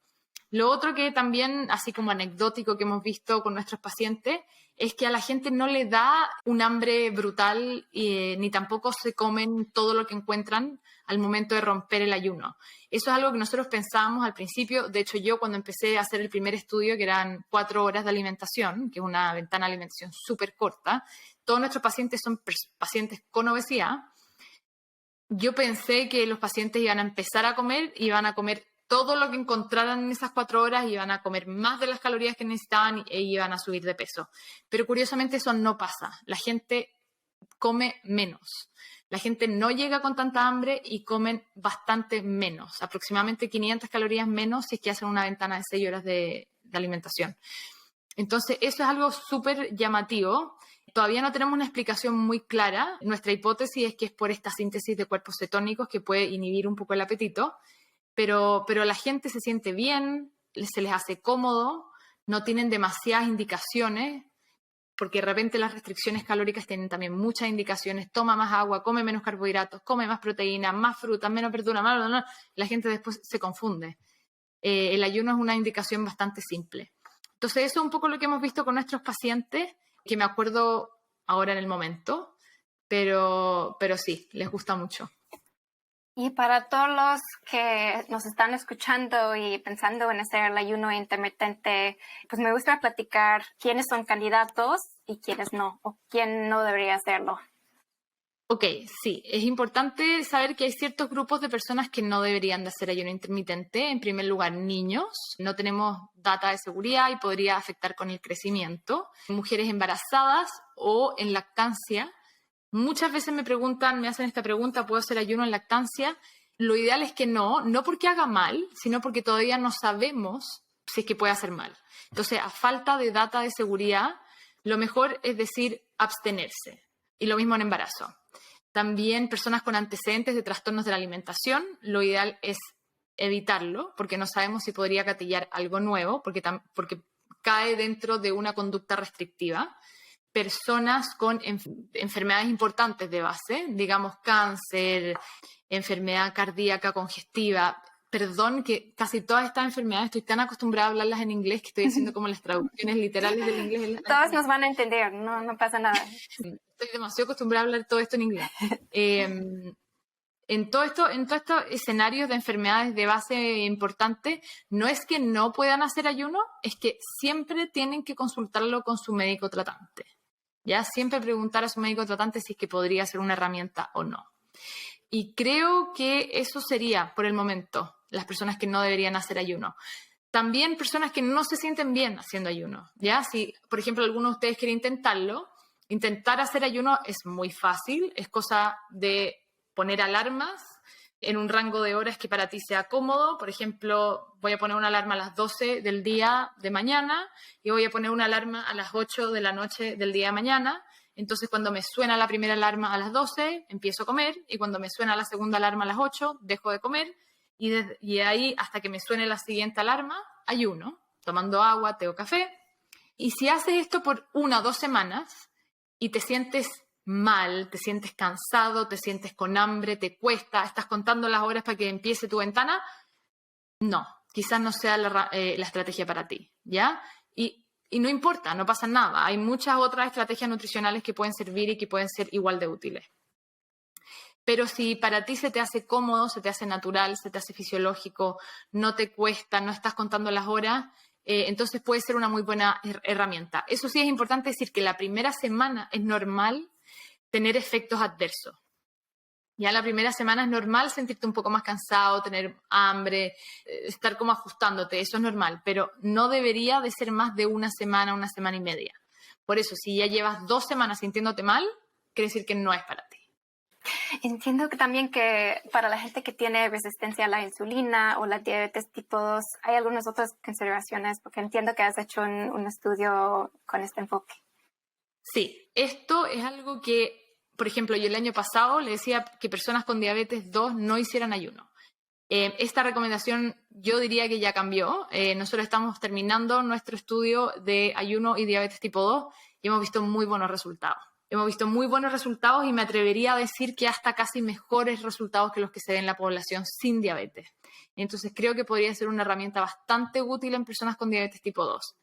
Lo otro que también, así como anecdótico que hemos visto con nuestros pacientes, es que a la gente no le da un hambre brutal ni tampoco se comen todo lo que encuentran al momento de romper el ayuno. Eso es algo que nosotros pensábamos al principio. De hecho, yo cuando empecé a hacer el primer estudio, que eran 4 horas de alimentación, que es una ventana de alimentación súper corta, todos nuestros pacientes son pacientes con obesidad. Yo pensé que los pacientes iban a empezar a comer, iban a comer todo lo que encontraran en esas 4 horas, iban a comer más de las calorías que necesitaban e iban a subir de peso. Pero curiosamente eso no pasa. La gente come menos. La gente no llega con tanta hambre y comen bastante menos, aproximadamente 500 calorías menos si es que hacen una ventana de 6 horas de alimentación. Entonces, eso es algo súper llamativo. Todavía no tenemos una explicación muy clara. Nuestra hipótesis es que es por esta síntesis de cuerpos cetónicos que puede inhibir un poco el apetito. Pero la gente se siente bien, se les hace cómodo, no tienen demasiadas indicaciones, porque de repente las restricciones calóricas tienen también muchas indicaciones. Toma más agua, come menos carbohidratos, come más proteína, más frutas, menos verdura, más. La gente después se confunde. El ayuno es una indicación bastante simple. Entonces eso es un poco lo que hemos visto con nuestros pacientes, que me acuerdo ahora en el momento, pero sí, les gusta mucho. Y para todos los que nos están escuchando y pensando en hacer el ayuno intermitente, pues me gusta platicar quiénes son candidatos y quiénes no, o quién no debería hacerlo. Ok, sí, es importante saber que hay ciertos grupos de personas que no deberían de hacer ayuno intermitente. En primer lugar, niños. No tenemos data de seguridad y podría afectar con el crecimiento. Mujeres embarazadas o en lactancia. Muchas veces me hacen esta pregunta, ¿puedo hacer ayuno en lactancia? Lo ideal es que no porque haga mal, sino porque todavía no sabemos si es que puede hacer mal. Entonces, a falta de data de seguridad, lo mejor es decir abstenerse. Y lo mismo en embarazo. También personas con antecedentes de trastornos de la alimentación, lo ideal es evitarlo, porque no sabemos si podría gatillar algo nuevo, porque cae dentro de una conducta restrictiva. Personas con enfermedades importantes de base, digamos cáncer, enfermedad cardíaca congestiva. Perdón que casi todas estas enfermedades estoy tan acostumbrada a hablarlas en inglés que estoy haciendo como las traducciones literales del inglés. Todos nos van a entender, no pasa nada. Estoy demasiado acostumbrada a hablar todo esto en inglés. En todos estos escenarios de enfermedades de base importante, no es que no puedan hacer ayuno, es que siempre tienen que consultarlo con su médico tratante. ¿Ya? Siempre preguntar a su médico tratante si es que podría ser una herramienta o no. Y creo que eso sería, por el momento, las personas que no deberían hacer ayuno. También personas que no se sienten bien haciendo ayuno. ¿Ya? Si, por ejemplo, alguno de ustedes quiere intentarlo, intentar hacer ayuno es muy fácil, es cosa de poner alarmas en un rango de horas que para ti sea cómodo. Por ejemplo, voy a poner una alarma a las 12 del día de mañana y voy a poner una alarma a las 8 de la noche del día de mañana. Entonces, cuando me suena la primera alarma a las 12, empiezo a comer, y cuando me suena la segunda alarma a las 8, dejo de comer, y ahí hasta que me suene la siguiente alarma, ayuno, tomando agua, té o café. Y si haces esto por 1 o 2 semanas y te sientes mal, te sientes cansado, te sientes con hambre, te cuesta, estás contando las horas para que empiece tu ventana, no, quizás no sea la estrategia para ti, ¿ya? Y no importa, no pasa nada. Hay muchas otras estrategias nutricionales que pueden servir y que pueden ser igual de útiles. Pero si para ti se te hace cómodo, se te hace natural, se te hace fisiológico, no te cuesta, no estás contando las horas, entonces puede ser una muy buena herramienta. Eso sí, es importante decir que la primera semana es normal tener efectos adversos. Ya la primera semana es normal sentirte un poco más cansado, tener hambre, estar como ajustándote, eso es normal, pero no debería de ser más de 1 semana, 1 semana y media. Por eso, si ya llevas 2 semanas sintiéndote mal, quiere decir que no es para ti. Entiendo que también que para la gente que tiene resistencia a la insulina o la diabetes tipo 2, hay algunas otras consideraciones, porque entiendo que has hecho un estudio con este enfoque. Sí, esto es algo que, por ejemplo, yo el año pasado le decía que personas con diabetes 2 no hicieran ayuno. Esta recomendación yo diría que ya cambió. Nosotros estamos terminando nuestro estudio de ayuno y diabetes tipo 2 y hemos visto muy buenos resultados. Hemos visto muy buenos resultados y me atrevería a decir que hasta casi mejores resultados que los que se ven en la población sin diabetes. Entonces creo que podría ser una herramienta bastante útil en personas con diabetes tipo 2.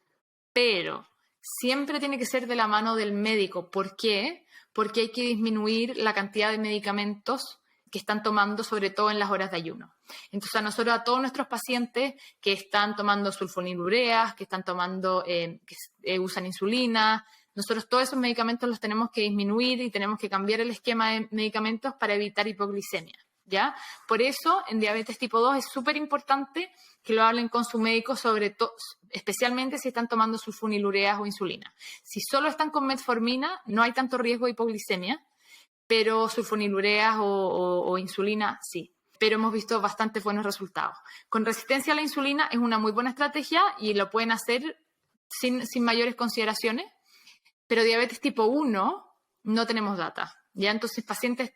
Pero siempre tiene que ser de la mano del médico. ¿Por qué? Porque hay que disminuir la cantidad de medicamentos que están tomando, sobre todo en las horas de ayuno. Entonces, a nosotros, a todos nuestros pacientes que están tomando sulfonilureas, que están tomando, usan insulina, nosotros todos esos medicamentos los tenemos que disminuir y tenemos que cambiar el esquema de medicamentos para evitar hipoglicemia, ¿ya? Por eso, en diabetes tipo 2 es súper importante que lo hablen con su médico, sobre todo, especialmente si están tomando sulfonilureas o insulina. Si solo están con metformina, no hay tanto riesgo de hipoglicemia, pero sulfonilureas o insulina, sí. Pero hemos visto bastante buenos resultados. Con resistencia a la insulina es una muy buena estrategia y lo pueden hacer sin mayores consideraciones, pero diabetes tipo 1 no tenemos data, ¿ya? Entonces, pacientes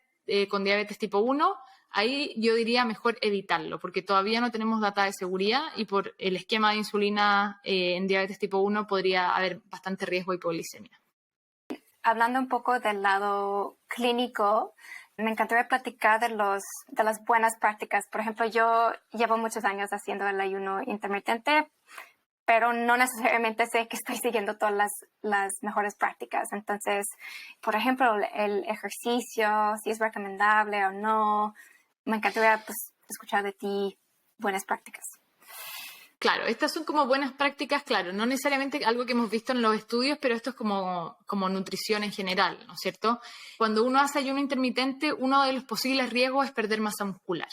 con diabetes tipo 1, ahí yo diría mejor evitarlo, porque todavía no tenemos data de seguridad y por el esquema de insulina en diabetes tipo 1 podría haber bastante riesgo de hipoglicemia. Hablando un poco del lado clínico, me encantaría platicar de las buenas prácticas. Por ejemplo, yo llevo muchos años haciendo el ayuno intermitente, pero no necesariamente sé que estoy siguiendo todas las mejores prácticas. Entonces, por ejemplo, el ejercicio, si es recomendable o no, me encantaría escuchar de ti buenas prácticas. Claro, estas son como buenas prácticas, claro, no necesariamente algo que hemos visto en los estudios, pero esto es como nutrición en general, ¿no es cierto? Cuando uno hace ayuno intermitente, uno de los posibles riesgos es perder masa muscular.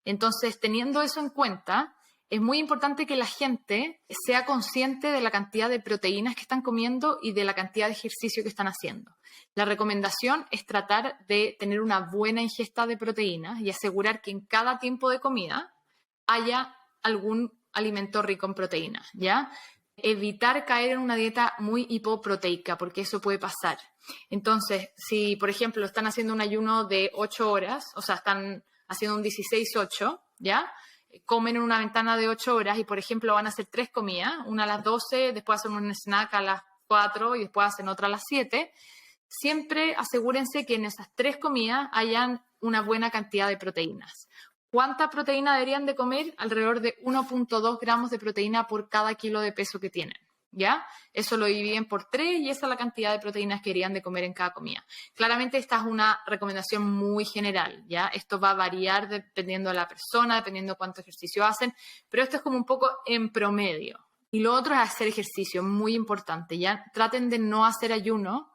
Entonces, teniendo eso en cuenta, es muy importante que la gente sea consciente de la cantidad de proteínas que están comiendo y de la cantidad de ejercicio que están haciendo. La recomendación es tratar de tener una buena ingesta de proteínas y asegurar que en cada tiempo de comida haya algún alimento rico en proteínas, ¿ya? evitar caer en una dieta muy hipoproteica, porque eso puede pasar. Entonces, si, por ejemplo, están haciendo un ayuno de 8 horas, o sea, están haciendo un 16-8, ¿ya? Comen en una ventana de 8 horas y, por ejemplo, van a hacer 3 comidas, una a las 12, después hacen un snack a las 4 y después hacen otra a las 7. Siempre asegúrense que en esas 3 comidas hayan una buena cantidad de proteínas. ¿Cuánta proteína deberían de comer? Alrededor de 1.2 gramos de proteína por cada kilo de peso que tienen, ¿ya? Eso lo dividen por 3 y esa es la cantidad de proteínas que deberían de comer en cada comida. Claramente esta es una recomendación muy general, ¿ya? Esto va a variar dependiendo de la persona, dependiendo de cuánto ejercicio hacen, pero esto es como un poco en promedio. Y lo otro es hacer ejercicio, muy importante, ¿ya? Traten de no hacer ayuno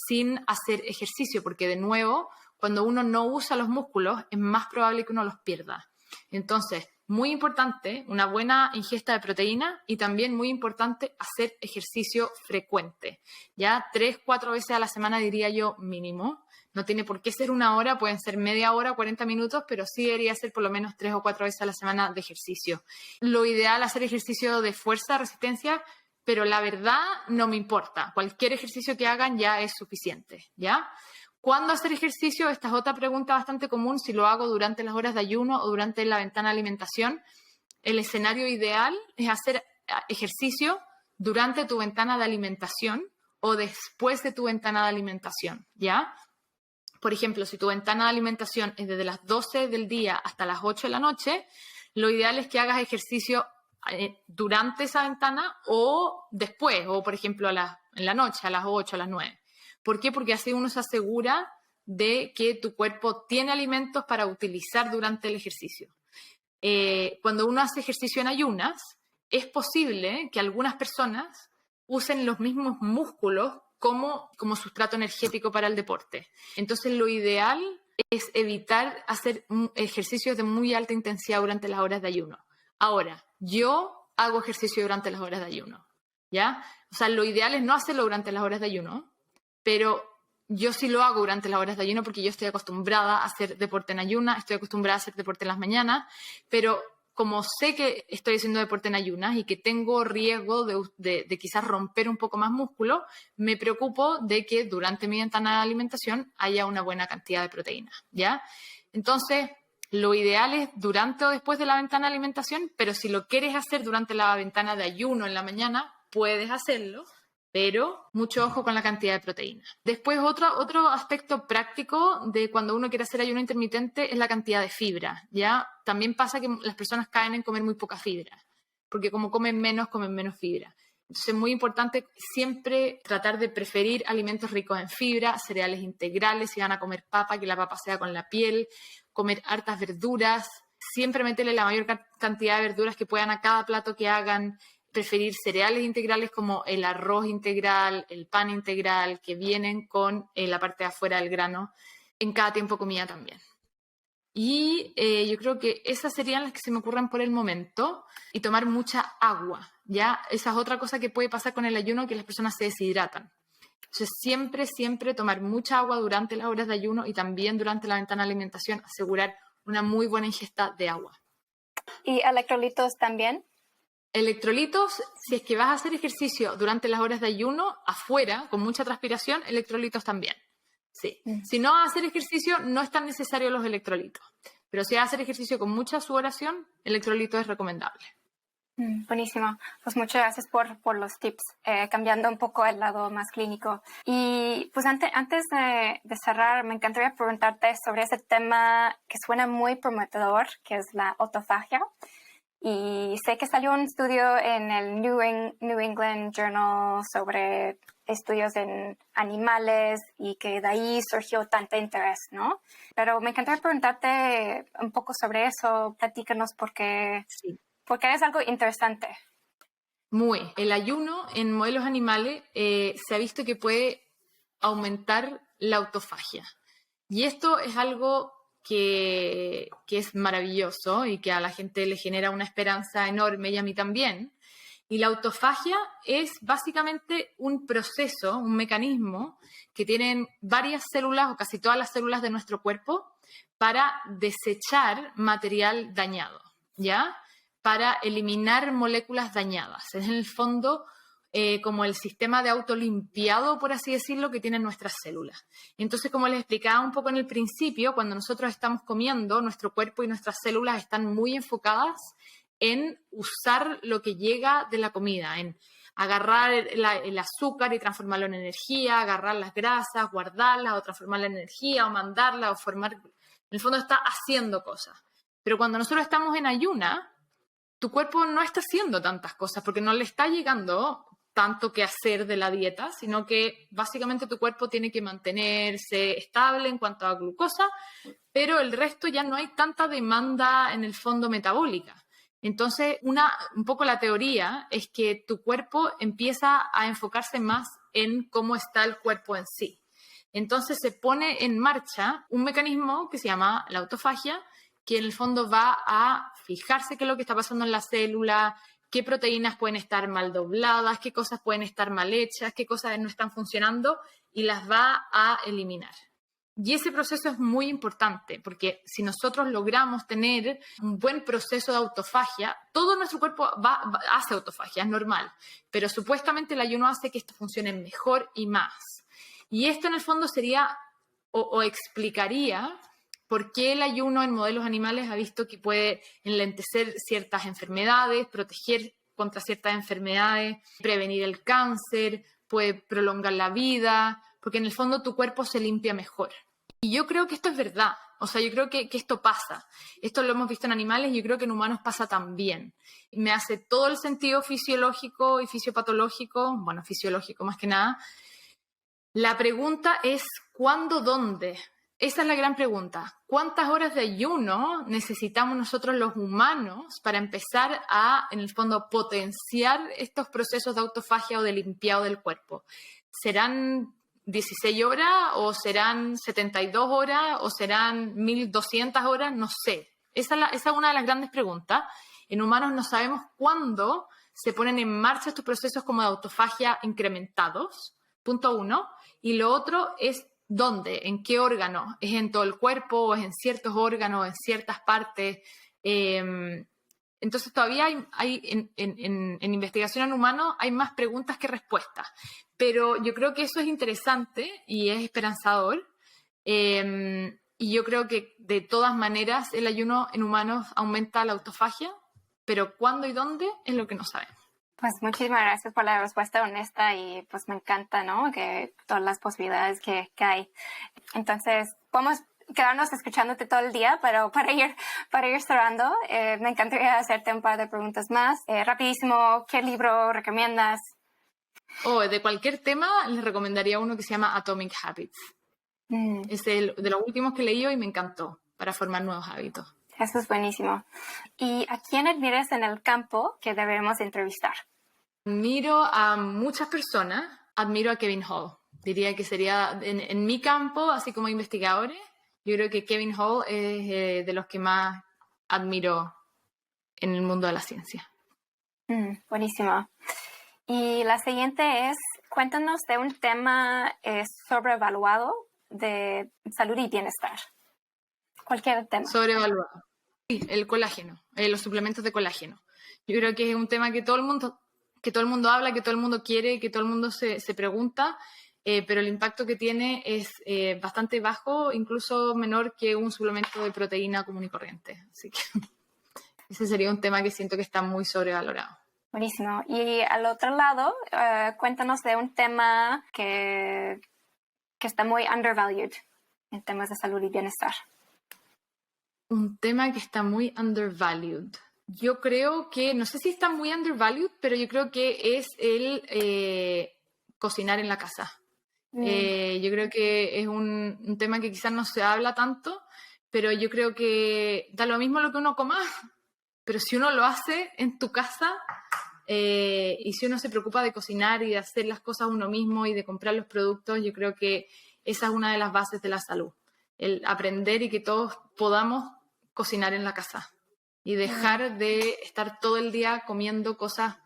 sin hacer ejercicio, porque de nuevo, cuando uno no usa los músculos, es más probable que uno los pierda. Entonces, muy importante, una buena ingesta de proteína y también muy importante hacer ejercicio frecuente. Ya 3-4 veces a la semana diría yo mínimo. No tiene por qué ser 1 hora, pueden ser media hora, 40 minutos, pero sí debería ser por lo menos 3 o 4 veces a la semana de ejercicio. Lo ideal es hacer ejercicio de fuerza, resistencia, pero la verdad no me importa. Cualquier ejercicio que hagan ya es suficiente, ¿ya? ¿Cuándo hacer ejercicio? Esta es otra pregunta bastante común, si lo hago durante las horas de ayuno o durante la ventana de alimentación. El escenario ideal es hacer ejercicio durante tu ventana de alimentación o después de tu ventana de alimentación, ¿ya? Por ejemplo, si tu ventana de alimentación es desde las 12 del día hasta las 8 de la noche, lo ideal es que hagas ejercicio durante esa ventana o después, o por ejemplo en la noche, a las 8, a las 9. ¿Por qué? Porque así uno se asegura de que tu cuerpo tiene alimentos para utilizar durante el ejercicio. Cuando uno hace ejercicio en ayunas, es posible que algunas personas usen los mismos músculos como sustrato energético para el deporte. Entonces, lo ideal es evitar hacer ejercicios de muy alta intensidad durante las horas de ayuno. Ahora, yo hago ejercicio durante las horas de ayuno, ¿ya? O sea, lo ideal es no hacerlo durante las horas de ayuno, pero yo sí lo hago durante las horas de ayuno porque yo estoy acostumbrada a hacer deporte en ayunas, estoy acostumbrada a hacer deporte en las mañanas, pero como sé que estoy haciendo deporte en ayunas y que tengo riesgo de quizás romper un poco más músculo, me preocupo de que durante mi ventana de alimentación haya una buena cantidad de proteína, ¿ya? Entonces, lo ideal es durante o después de la ventana de alimentación, pero si lo quieres hacer durante la ventana de ayuno en la mañana, puedes hacerlo, pero mucho ojo con la cantidad de proteína. Después, otro aspecto práctico de cuando uno quiere hacer ayuno intermitente es la cantidad de fibra, ¿ya? También pasa que las personas caen en comer muy poca fibra, porque como comen menos fibra. Entonces es muy importante siempre tratar de preferir alimentos ricos en fibra, cereales integrales, si van a comer papa, que la papa sea con la piel, comer hartas verduras, siempre meterle la mayor cantidad de verduras que puedan a cada plato que hagan, preferir cereales integrales como el arroz integral, el pan integral, que vienen con la parte de afuera del grano, en cada tiempo comida también. Y yo creo que esas serían las que se me ocurren por el momento. Y tomar mucha agua, ¿ya? Esa es otra cosa que puede pasar con el ayuno, que las personas se deshidratan. Entonces, siempre tomar mucha agua durante las horas de ayuno y también durante la ventana de alimentación, asegurar una muy buena ingesta de agua. ¿Y electrolitos también? Electrolitos, si es que vas a hacer ejercicio durante las horas de ayuno, afuera, con mucha transpiración, electrolitos también. Sí. Si no vas a hacer ejercicio, no es tan necesario los electrolitos. Pero si vas a hacer ejercicio con mucha sudoración, electrolito es recomendable. Buenísimo. Pues muchas gracias por los tips, cambiando un poco el lado más clínico. Y pues antes de cerrar, me encantaría preguntarte sobre ese tema que suena muy prometedor, que es la autofagia. Y sé que salió un estudio en el New England Journal sobre estudios en animales y que de ahí surgió tanto interés, ¿no? Pero me encantaría preguntarte un poco sobre eso. Platícanos porque es algo interesante. El ayuno en modelos animales se ha visto que puede aumentar la autofagia. Y esto es algo que es maravilloso y que a la gente le genera una esperanza enorme y a mí también. Y la autofagia es básicamente un proceso, un mecanismo que tienen varias células o casi todas las células de nuestro cuerpo para desechar material dañado, ¿ya? Para eliminar moléculas dañadas. Es en el fondo como el sistema de autolimpiado, por así decirlo, que tienen nuestras células. Entonces, como les explicaba un poco en el principio, cuando nosotros estamos comiendo, nuestro cuerpo y nuestras células están muy enfocadas en usar lo que llega de la comida, en agarrar el azúcar y transformarlo en energía, agarrar las grasas, guardarlas o transformarla en energía o mandarla o formar... En el fondo está haciendo cosas. Pero cuando nosotros estamos en ayuna, tu cuerpo no está haciendo tantas cosas porque no le está llegando tanto que hacer de la dieta, sino que básicamente tu cuerpo tiene que mantenerse estable en cuanto a glucosa, pero el resto ya no hay tanta demanda en el fondo metabólica. Entonces, un poco la teoría es que tu cuerpo empieza a enfocarse más en cómo está el cuerpo en sí. Entonces se pone en marcha un mecanismo que se llama la autofagia, que en el fondo va a fijarse qué es lo que está pasando en la célula, qué proteínas pueden estar mal dobladas, qué cosas pueden estar mal hechas, qué cosas no están funcionando y las va a eliminar. Y ese proceso es muy importante porque si nosotros logramos tener un buen proceso de autofagia, todo nuestro cuerpo hace autofagia, es normal, pero supuestamente el ayuno hace que esto funcione mejor y más. Y esto en el fondo sería o explicaría por qué el ayuno en modelos animales ha visto que puede enlentecer ciertas enfermedades, proteger contra ciertas enfermedades, prevenir el cáncer, puede prolongar la vida, porque en el fondo tu cuerpo se limpia mejor. Y yo creo que esto es verdad, o sea, yo creo que esto pasa. Esto lo hemos visto en animales y yo creo que en humanos pasa también. Y me hace todo el sentido fisiológico y fisiopatológico, bueno, fisiológico más que nada. La pregunta es, ¿cuándo, dónde? Esa es la gran pregunta. ¿Cuántas horas de ayuno necesitamos nosotros los humanos para empezar a, en el fondo, potenciar estos procesos de autofagia o de limpiado del cuerpo? ¿Serán 16 horas o serán 72 horas o serán 1200 horas? No sé. Esa es una de las grandes preguntas. En humanos no sabemos cuándo se ponen en marcha estos procesos como de autofagia incrementados, punto uno. Y lo otro es ¿dónde? ¿En qué órgano? ¿Es en todo el cuerpo o es en ciertos órganos, en ciertas partes? Entonces todavía hay en investigación en humanos hay más preguntas que respuestas. Pero yo creo que eso es interesante y es esperanzador. Y yo creo que de todas maneras el ayuno en humanos aumenta la autofagia, pero cuándo y dónde es lo que no sabemos. Pues muchísimas gracias por la respuesta honesta y pues me encanta, ¿no? Que todas las posibilidades que hay. Entonces, podemos quedarnos escuchándote todo el día, pero para ir cerrando, me encantaría hacerte un par de preguntas más. Rapidísimo, ¿qué libro recomiendas? De cualquier tema, les recomendaría uno que se llama Atomic Habits. Es de los últimos que leí y me encantó para formar nuevos hábitos. Eso es buenísimo. ¿Y a quién admiras en el campo que debemos entrevistar? Admiro a muchas personas. Admiro a Kevin Hall. Diría que sería en mi campo, así como investigadores, yo creo que Kevin Hall es de los que más admiro en el mundo de la ciencia. Buenísimo. Y la siguiente es, cuéntanos de un tema sobrevaluado de salud y bienestar. Cualquier tema. Sobrevaluado. Sí, el colágeno, los suplementos de colágeno. Yo creo que es un tema que todo el mundo habla, que todo el mundo quiere, que todo el mundo se pregunta, pero el impacto que tiene es bastante bajo, incluso menor que un suplemento de proteína común y corriente. Así que ese sería un tema que siento que está muy sobrevalorado. Buenísimo. Y al otro lado, cuéntanos de un tema que está muy undervalued en temas de salud y bienestar. Un tema que está muy undervalued. Yo creo que, no sé si está muy undervalued, pero yo creo que es el cocinar en la casa. Yo creo que es un tema que quizás no se habla tanto, pero yo creo que da lo mismo lo que uno coma, pero si uno lo hace en tu casa y si uno se preocupa de cocinar y de hacer las cosas uno mismo y de comprar los productos, yo creo que esa es una de las bases de la salud. El aprender y que todos podamos cocinar en la casa y dejar de estar todo el día comiendo cosas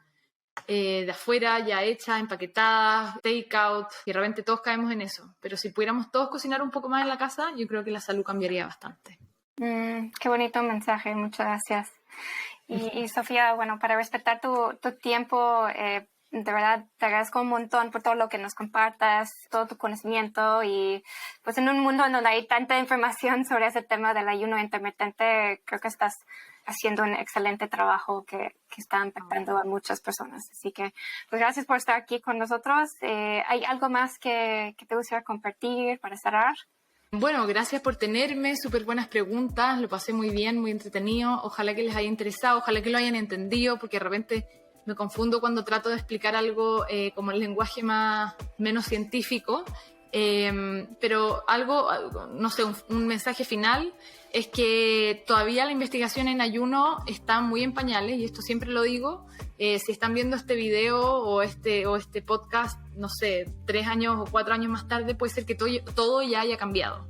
de afuera, ya hechas, empaquetadas, take-out, y de repente todos caemos en eso. Pero si pudiéramos todos cocinar un poco más en la casa, yo creo que la salud cambiaría bastante. Qué bonito mensaje, muchas gracias. Y Sofía, bueno, para respetar tu tiempo, de verdad te agradezco un montón por todo lo que nos compartas, todo tu conocimiento y pues en un mundo donde hay tanta información sobre ese tema del ayuno intermitente, creo que estás haciendo un excelente trabajo que está impactando a muchas personas. Así que pues gracias por estar aquí con nosotros. ¿Hay algo más que te gustaría compartir para cerrar? Bueno, gracias por tenerme, súper buenas preguntas, lo pasé muy bien, muy entretenido, ojalá que les haya interesado, ojalá que lo hayan entendido, porque de repente me confundo cuando trato de explicar algo como el lenguaje menos científico, pero algo, no sé, un mensaje final es que todavía la investigación en ayuno está muy en pañales, y esto siempre lo digo. Si están viendo este video o este podcast, no sé, 3 años o 4 años más tarde, puede ser que todo ya haya cambiado.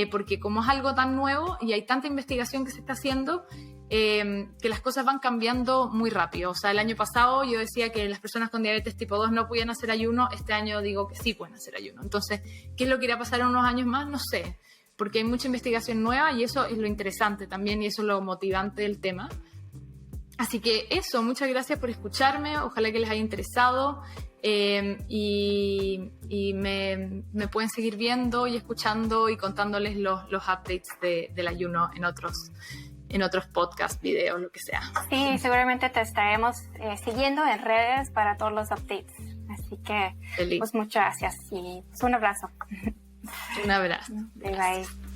Porque como es algo tan nuevo y hay tanta investigación que se está haciendo, que las cosas van cambiando muy rápido. O sea, el año pasado yo decía que las personas con diabetes tipo 2 no podían hacer ayuno, este año digo que sí pueden hacer ayuno. Entonces, ¿qué es lo que irá a pasar en unos años más? No sé, porque hay mucha investigación nueva y eso es lo interesante también y eso es lo motivante del tema. Así que eso, muchas gracias por escucharme, ojalá que les haya interesado y me pueden seguir viendo y escuchando y contándoles los updates del ayuno en otros podcasts, videos, lo que sea. Sí, seguramente te estaremos siguiendo en redes para todos los updates. Así que, pues muchas gracias y pues, un abrazo. Un abrazo. Bye, bye.